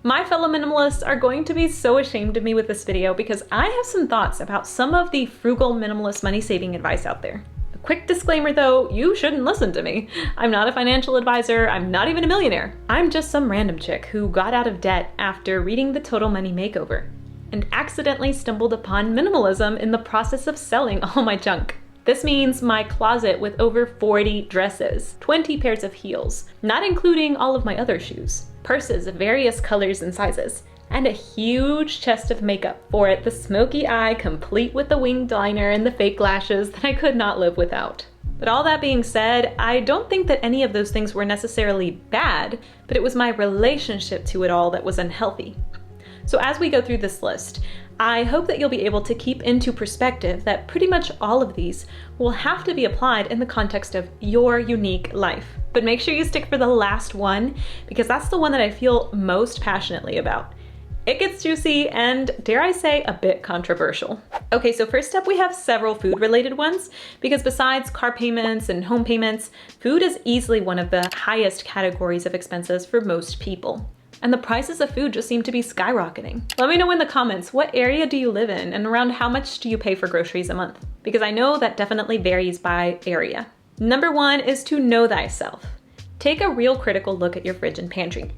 My fellow minimalists are going to be so ashamed of me with this video because I have some thoughts about some of the frugal minimalist money saving advice out there. A quick disclaimer though, you shouldn't listen to me. I'm not a financial advisor, I'm not even a millionaire. I'm just some random chick who got out of debt after reading The Total Money Makeover and accidentally stumbled upon minimalism in the process of selling all my junk. This means my closet with over 40 dresses, 20 pairs of heels, not including all of my other shoes, purses of various colors and sizes, and a huge chest of makeup for it, the smoky eye complete with the winged liner and the fake lashes that I could not live without. But all that being said, I don't think that any of those things were necessarily bad, but it was my relationship to it all that was unhealthy. So as we go through this list, I hope that you'll be able to keep into perspective that pretty much all of these will have to be applied in the context of your unique life. But make sure you stick for the last one, because that's the one that I feel most passionately about. It gets juicy and, dare I say, a bit controversial. Okay, so first up we have several food-related ones, because besides car payments and home payments, food is easily one of the highest categories of expenses for most people. And the prices of food just seem to be skyrocketing. Let me know in the comments, what area do you live in and around how much do you pay for groceries a month? Because I know that definitely varies by area. Number one is to know thyself. Take a real critical look at your fridge and pantry.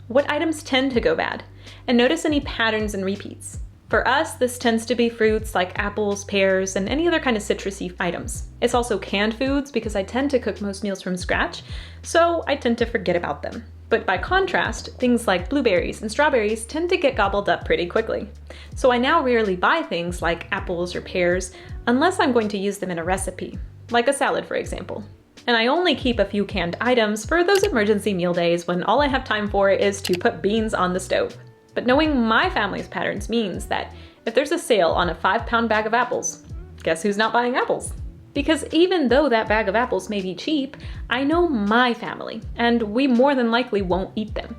What items tend to go bad? And notice any patterns and repeats. For us, this tends to be fruits like apples, pears, and any other kind of citrusy items. It's also canned foods because I tend to cook most meals from scratch, so I tend to forget about them. But by contrast, things like blueberries and strawberries tend to get gobbled up pretty quickly. So I now rarely buy things like apples or pears unless I'm going to use them in a recipe, like a salad for example. And I only keep a few canned items for those emergency meal days when all I have time for is to put beans on the stove. But knowing my family's patterns means that if there's a sale on a 5-pound bag of apples, guess who's not buying apples? Because even though that bag of apples may be cheap, I know my family, and we more than likely won't eat them.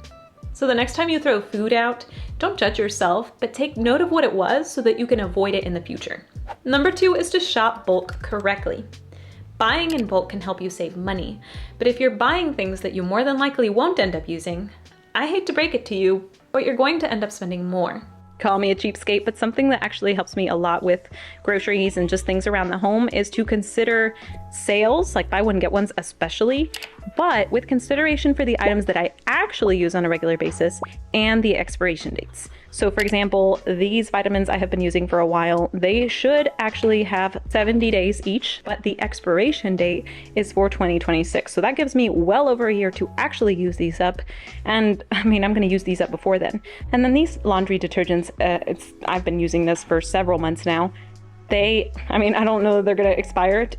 So the next time you throw food out, don't judge yourself, but take note of what it was so that you can avoid it in the future. Number two is to shop bulk correctly. Buying in bulk can help you save money, but if you're buying things that you more than likely won't end up using, I hate to break it to you, but you're going to end up spending more. Call me a cheapskate, but something that actually helps me a lot with groceries and just things around the home is to consider sales, like buy one get ones especially, but with consideration for the items that I actually use on a regular basis and the expiration dates. So for example, these vitamins I have been using for a while, they should actually have 70 days each, but the expiration date is for 2026. So that gives me well over a year to actually use these up. And I mean, I'm gonna use these up before then. And then these laundry detergents, I've been using this for several months now. I don't know that they're gonna expire.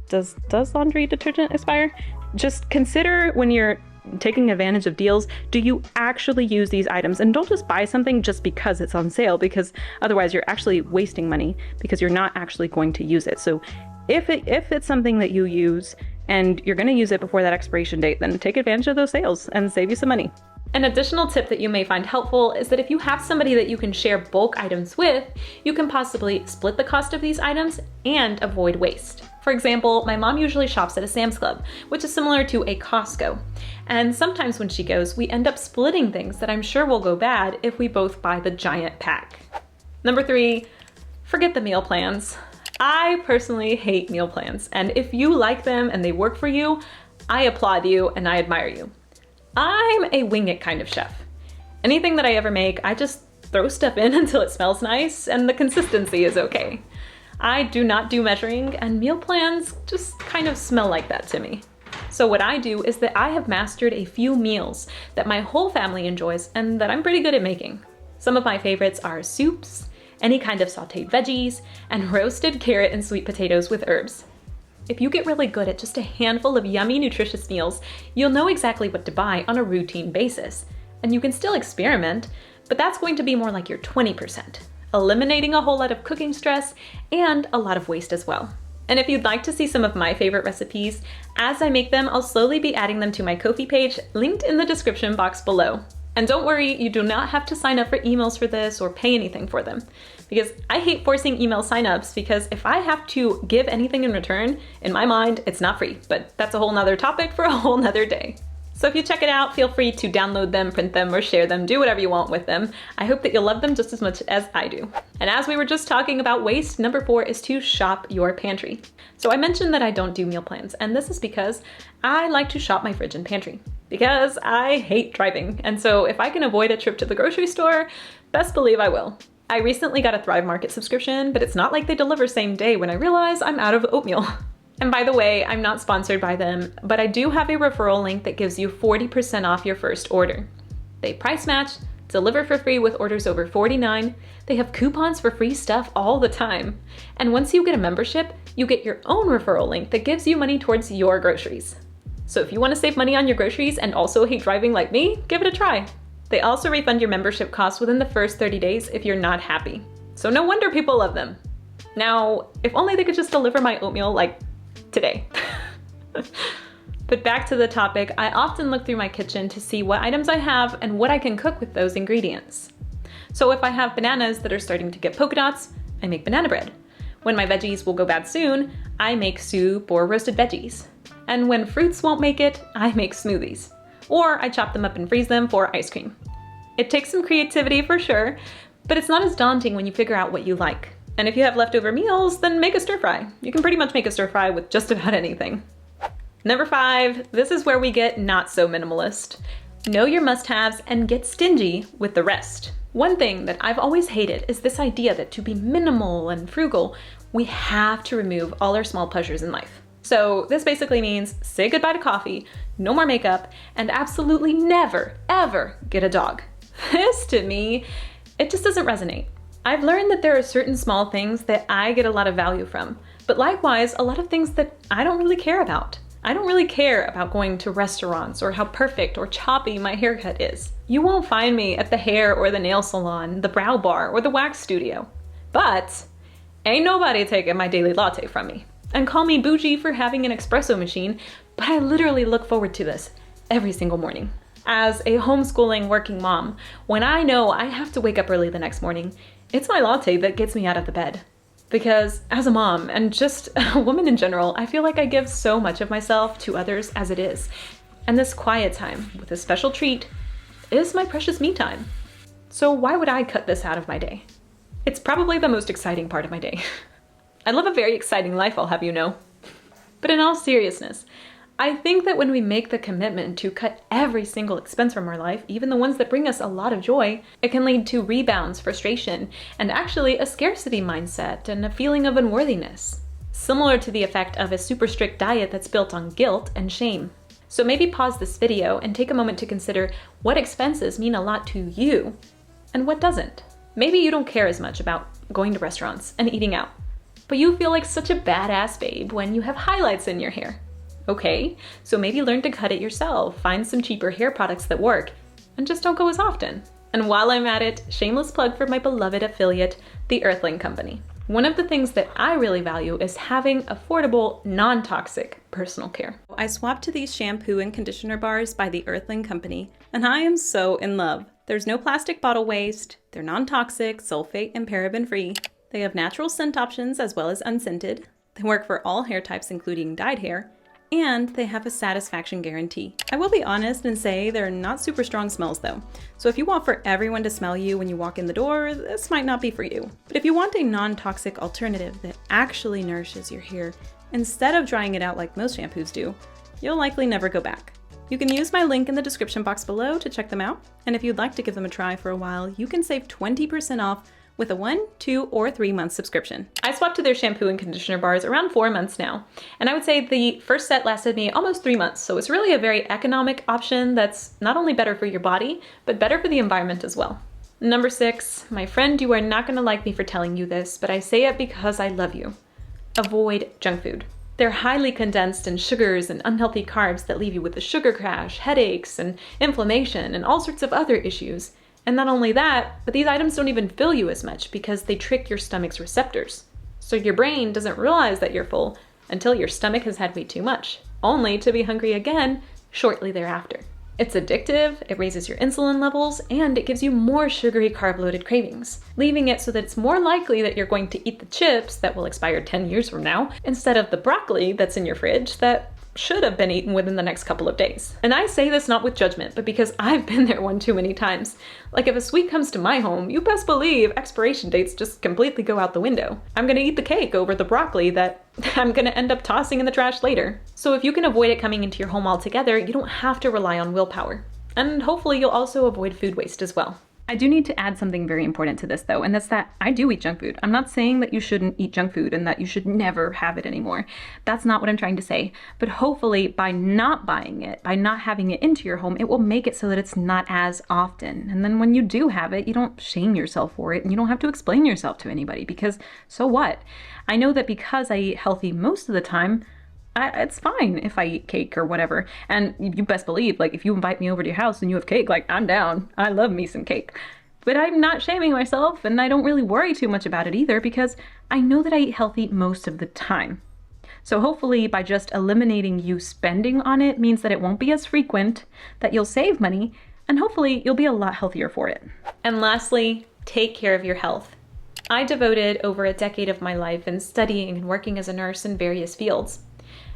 Does laundry detergent expire? Just consider when you're taking advantage of deals, do you actually use these items? And don't just buy something just because it's on sale, because otherwise you're actually wasting money because you're not actually going to use it. So if it's something that you use and you're going to use it before that expiration date, then take advantage of those sales and save you some money. An additional tip that you may find helpful is that if you have somebody that you can share bulk items with, you can possibly split the cost of these items and avoid waste. For example, my mom usually shops at a Sam's Club, which is similar to a Costco. And sometimes when she goes, we end up splitting things that I'm sure will go bad if we both buy the giant pack. Number three, forget the meal plans. I personally hate meal plans, and if you like them and they work for you, I applaud you and I admire you. I'm a wing it kind of chef. Anything that I ever make, I just throw stuff in until it smells nice and the consistency is okay. I do not do measuring, and meal plans just kind of smell like that to me. So what I do is that I have mastered a few meals that my whole family enjoys and that I'm pretty good at making. Some of my favorites are soups, any kind of sauteed veggies, and roasted carrot and sweet potatoes with herbs. If you get really good at just a handful of yummy, nutritious meals, you'll know exactly what to buy on a routine basis. And you can still experiment, but that's going to be more like your 20%, eliminating a whole lot of cooking stress and a lot of waste as well. And if you'd like to see some of my favorite recipes, as I make them, I'll slowly be adding them to my Ko-fi page, linked in the description box below. And don't worry, you do not have to sign up for emails for this or pay anything for them. Because I hate forcing email signups, because if I have to give anything in return, in my mind, it's not free. But that's a whole nother topic for a whole nother day. So if you check it out, feel free to download them, print them, or share them, do whatever you want with them. I hope that you'll love them just as much as I do. And as we were just talking about waste, number 4 is to shop your pantry. So I mentioned that I don't do meal plans, and this is because I like to shop my fridge and pantry. Because I hate driving, and so if I can avoid a trip to the grocery store, best believe I will. I recently got a Thrive Market subscription, but it's not like they deliver same day when I realize I'm out of oatmeal. And by the way, I'm not sponsored by them, but I do have a referral link that gives you 40% off your first order. They price match, deliver for free with orders over $49. They have coupons for free stuff all the time. And once you get a membership, you get your own referral link that gives you money towards your groceries. So if you want to save money on your groceries and also hate driving like me, give it a try. They also refund your membership costs within the first 30 days if you're not happy. So no wonder people love them. Now, if only they could just deliver my oatmeal like today. But back to the topic, I often look through my kitchen to see what items I have and what I can cook with those ingredients. So if I have bananas that are starting to get polka dots, I make banana bread. When my veggies will go bad soon, I make soup or roasted veggies. And when fruits won't make it, I make smoothies. Or I chop them up and freeze them for ice cream. It takes some creativity for sure, but it's not as daunting when you figure out what you like. And if you have leftover meals, then make a stir fry. You can pretty much make a stir fry with just about anything. Number 5, this is where we get not so minimalist. Know your must-haves and get stingy with the rest. One thing that I've always hated is this idea that to be minimal and frugal, we have to remove all our small pleasures in life. So this basically means say goodbye to coffee, no more makeup, and absolutely never, ever get a dog. This to me, it just doesn't resonate. I've learned that there are certain small things that I get a lot of value from, but likewise, a lot of things that I don't really care about. I don't really care about going to restaurants or how perfect or choppy my haircut is. You won't find me at the hair or the nail salon, the brow bar, or the wax studio. But ain't nobody taking my daily latte from me. And call me bougie for having an espresso machine, but I literally look forward to this every single morning. As a homeschooling working mom, when I know I have to wake up early the next morning, it's my latte that gets me out of the bed. Because as a mom, and just a woman in general, I feel like I give so much of myself to others as it is. And this quiet time, with a special treat, is my precious me time. So why would I cut this out of my day? It's probably the most exciting part of my day. I live a very exciting life, I'll have you know. But in all seriousness, I think that when we make the commitment to cut every single expense from our life, even the ones that bring us a lot of joy, it can lead to rebounds, frustration, and actually a scarcity mindset and a feeling of unworthiness. Similar to the effect of a super strict diet that's built on guilt and shame. So maybe pause this video and take a moment to consider what expenses mean a lot to you and what doesn't. Maybe you don't care as much about going to restaurants and eating out, but you feel like such a badass babe when you have highlights in your hair. Okay, so maybe learn to cut it yourself, find some cheaper hair products that work, and just don't go as often. And while I'm at it, shameless plug for my beloved affiliate, the Earthling Company. One of the things that I really value is having affordable, non-toxic personal care. I swapped to these shampoo and conditioner bars by the Earthling Company, and I am so in love. There's no plastic bottle waste, they're non-toxic, sulfate and paraben free. They have natural scent options as well as unscented. They work for all hair types including dyed hair, and they have a satisfaction guarantee. I will be honest and say they're not super strong smells though. So if you want for everyone to smell you when you walk in the door, this might not be for you. But if you want a non-toxic alternative that actually nourishes your hair instead of drying it out like most shampoos do, you'll likely never go back. You can use my link in the description box below to check them out. And if you'd like to give them a try for a while, you can save 20% off with a 1, 2, or 3 month subscription. I swapped to their shampoo and conditioner bars around 4 months now, and I would say the first set lasted me almost 3 months, so it's really a very economic option that's not only better for your body, but better for the environment as well. Number 6, my friend, you are not gonna like me for telling you this, but I say it because I love you. Avoid junk food. They're highly condensed in sugars and unhealthy carbs that leave you with a sugar crash, headaches, and inflammation, and all sorts of other issues. And not only that, but these items don't even fill you as much because they trick your stomach's receptors. So your brain doesn't realize that you're full until your stomach has had way too much, only to be hungry again shortly thereafter. It's addictive, it raises your insulin levels, and it gives you more sugary carb-loaded cravings, leaving it so that it's more likely that you're going to eat the chips that will expire 10 years from now, instead of the broccoli that's in your fridge that should have been eaten within the next couple of days. And I say this not with judgment, but because I've been there one too many times. Like if a sweet comes to my home, you best believe expiration dates just completely go out the window. I'm gonna eat the cake over the broccoli that I'm gonna end up tossing in the trash later. So if you can avoid it coming into your home altogether, you don't have to rely on willpower. And hopefully you'll also avoid food waste as well. I do need to add something very important to this though, and that's that I do eat junk food. I'm not saying that you shouldn't eat junk food and that you should never have it anymore. That's not what I'm trying to say. But hopefully by not buying it, by not having it into your home, it will make it so that it's not as often. And then when you do have it, you don't shame yourself for it and you don't have to explain yourself to anybody because so what? I know that because I eat healthy most of the time, it's fine if I eat cake or whatever. And you best believe, like, if you invite me over to your house and you have cake, like, I'm down. I love me some cake. But I'm not shaming myself, and I don't really worry too much about it either because I know that I eat healthy most of the time. So hopefully by just eliminating you spending on it means that it won't be as frequent, that you'll save money, and hopefully you'll be a lot healthier for it. And lastly, take care of your health. I devoted over a decade of my life in studying and working as a nurse in various fields.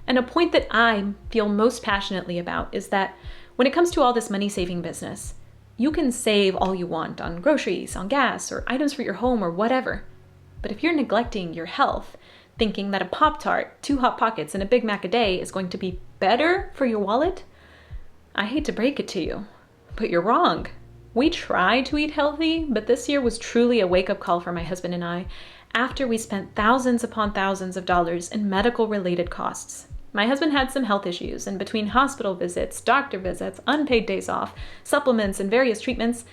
And a point that I feel most passionately about is that when it comes to all this money saving business, you can save all you want on groceries, on gas, or items for your home or whatever. But if you're neglecting your health, thinking that a Pop-Tart, 2 Hot Pockets, and a Big Mac a day is going to be better for your wallet, I hate to break it to you, but you're wrong. We try to eat healthy, but this year was truly a wake-up call for my husband and I after we spent thousands upon thousands of dollars in medical-related costs. My husband had some health issues, and between hospital visits, doctor visits, unpaid days off, supplements, and various treatments,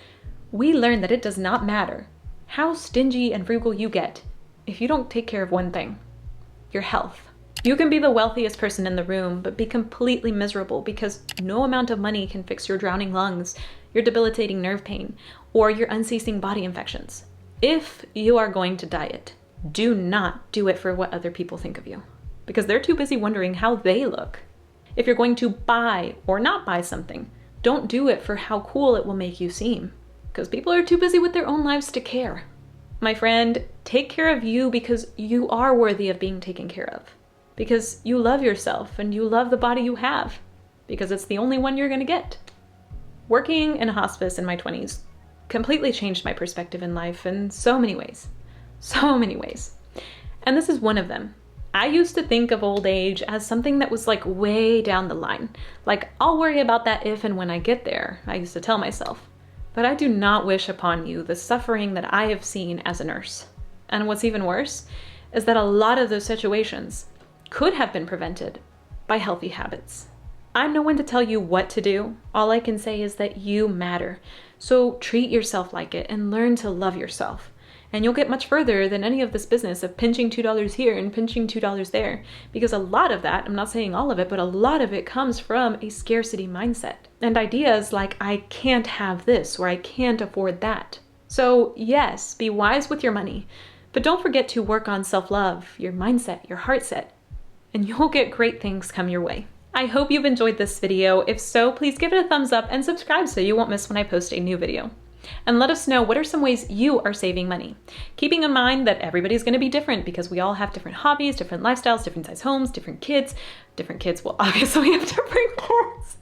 we learned that it does not matter how stingy and frugal you get if you don't take care of one thing: your health. You can be the wealthiest person in the room, but be completely miserable because no amount of money can fix your drowning lungs, your debilitating nerve pain, or your unceasing body infections. If you are going to diet, do not do it for what other people think of you, because they're too busy wondering how they look. If you're going to buy or not buy something, don't do it for how cool it will make you seem, because people are too busy with their own lives to care. My friend, take care of you because you are worthy of being taken care of, because you love yourself and you love the body you have, because it's the only one you're gonna get. Working in a hospice in my 20s completely changed my perspective in life in so many ways. So many ways. And this is one of them. I used to think of old age as something that was like way down the line. Like, I'll worry about that if and when I get there, I used to tell myself. But I do not wish upon you the suffering that I have seen as a nurse. And what's even worse is that a lot of those situations could have been prevented by healthy habits. I'm no one to tell you what to do. All I can say is that you matter. So treat yourself like it and learn to love yourself. And you'll get much further than any of this business of pinching $2 here and pinching $2 there. Because a lot of that, I'm not saying all of it, but a lot of it comes from a scarcity mindset. And ideas like, I can't have this or I can't afford that. So yes, be wise with your money, but don't forget to work on self-love, your mindset, your heart set, and you'll get great things come your way. I hope you've enjoyed this video. If so, please give it a thumbs up and subscribe so you won't miss when I post a new video. And let us know what are some ways you are saving money. Keeping in mind that everybody's going to be different because we all have different hobbies, different lifestyles, different size homes, different kids. Different kids will obviously have different kids.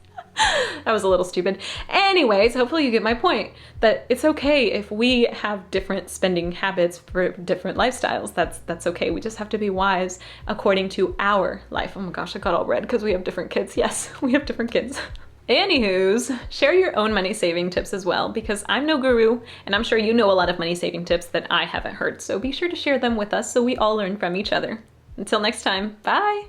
That was a little stupid. Anyways, hopefully you get my point, that it's okay if we have different spending habits for different lifestyles. That's okay. We just have to be wise according to our life. Oh my gosh, I got all red because we have different kids. Yes, we have different kids. Anywho's, share your own money saving tips as well, because I'm no guru and I'm sure you know a lot of money saving tips that I haven't heard. So be sure to share them with us so we all learn from each other. Until next time, bye.